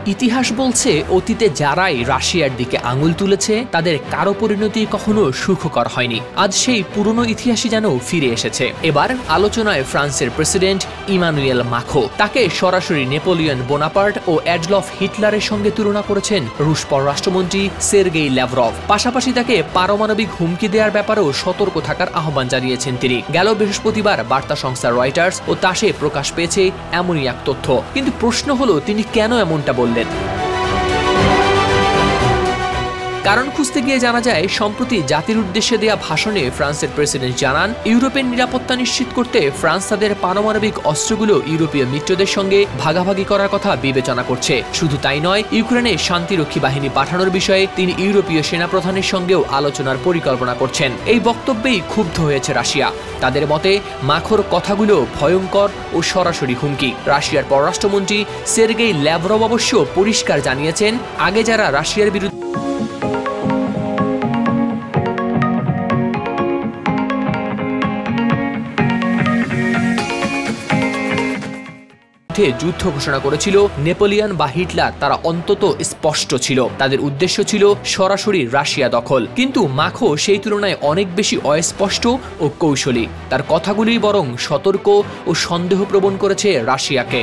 ইতিহাস বলছে অতীতে যারাই রাশিয়ার দিকে আঙুল তুলেছে তাদের কারো পরিণতি কখনো সুখকর হয়নি। আজ সেই পুরনো ইতিহাসই যেন ফিরে এসেছে। এবার আলোচনায় ফ্রান্সের প্রেসিডেন্ট ইমানুয়েল মাখো। তাকে সরাসরি নেপোলিয়ন বোনাপার্ট ও অ্যাডলফ হিটলারের সঙ্গে তুলনা করেছেন রুশ পররাষ্ট্রমন্ত্রী সের্গেই ল্যাভরভ। পাশাপাশি তাকে পারমাণবিক হুমকি দেওয়ার ব্যাপারেও সতর্ক থাকার আহ্বান জানিয়েছেন তিনি। গেল বৃহস্পতিবার বার্তা সংস্থা রয়টার্স ও তাসে প্রকাশ পেয়েছে এমনই এক তথ্য। কিন্তু প্রশ্ন হলো তিনি কেন এমনটা বললেন? কারণ খুঁজতে গিয়ে জানা যায়, সম্প্রতি জাতির উদ্দেশ্যে দেয়া ভাষণে ফ্রান্সের প্রেসিডেন্ট জানান ইউরোপের নিরাপত্তা নিশ্চিত করতে ফ্রান্স তাদের পারমাণবিক অস্ত্রগুলো ইউরোপীয় মিত্রদের সঙ্গে ভাগাভাগি করার কথা বিবেচনা করছে। শুধু তাই নয়, ইউক্রেনে শান্তিরক্ষী বাহিনী পাঠানোর বিষয়ে তিনি ইউরোপীয় সেনাপ্রধানের সঙ্গেও আলোচনার পরিকল্পনা করছেন। এই বক্তব্যেই ক্ষুব্ধ হয়েছে রাশিয়া। তাদের মতে মাখোর কথাগুলো ভয়ঙ্কর ও সরাসরি হুমকি। রাশিয়ার পররাষ্ট্রমন্ত্রী সের্গেই ল্যাভরভ অবশ্য পরিষ্কার জানিয়েছেন, আগে যারা রাশিয়ার বিরুদ্ধে যুদ্ধ ঘোষণা করেছিল নেপোলিয়ন বা হিটলার, তারা অন্তত স্পষ্ট ছিল। তাদের উদ্দেশ্য ছিল সরাসরি রাশিয়া দখল। কিন্তু মাখো সেই তুলনায় অনেক বেশি অস্পষ্ট ও কৌশলী। তার কথাগুলি বরং সতর্ক ও সন্দেহপ্রবণ করেছে রাশিয়াকে।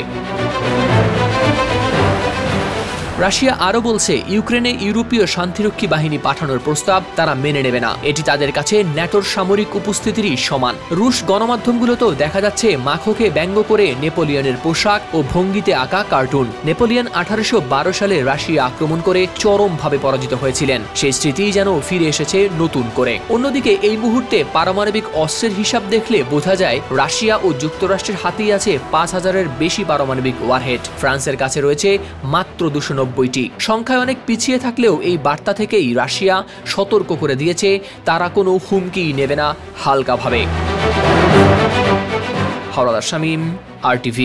রাশিয়া আরও বলছে, ইউক্রেনে ইউরোপীয় শান্তিরক্ষী বাহিনী পাঠানোর প্রস্তাব তারা মেনে নেবে না। এটি তাদের কাছে ন্যাটোর সামরিক উপস্থিতিরই সমান। রুশ গণমাধ্যমগুলোতেও দেখা যাচ্ছে মাখোকে ব্যঙ্গ করে নেপোলিয়নের পোশাক ও ভঙ্গিতে আঁকা কার্টুন। নেপোলিয়ন 1812 সালে রাশিয়া আক্রমণ করে চরমভাবে পরাজিত হয়েছিলেন। সেই স্মৃতিই যেন ফিরে এসেছে নতুন করে। অন্যদিকে এই মুহূর্তে পারমাণবিক অস্ত্রের হিসাব দেখলে বোঝা যায় রাশিয়া ও যুক্তরাষ্ট্রের হাতেই আছে 5000-এর বেশি পারমাণবিক ওয়ারহেড। ফ্রান্সের কাছে রয়েছে মাত্র 290টি। সংখ্যায় অনেক পিছিয়ে থাকলেও এই বার্তা থেকেই রাশিয়া সতর্ক করে দিয়েছে, তারা কোনো হুমকি নেবে না হালকাভাবে। হাওলাদার শামীম, RTV।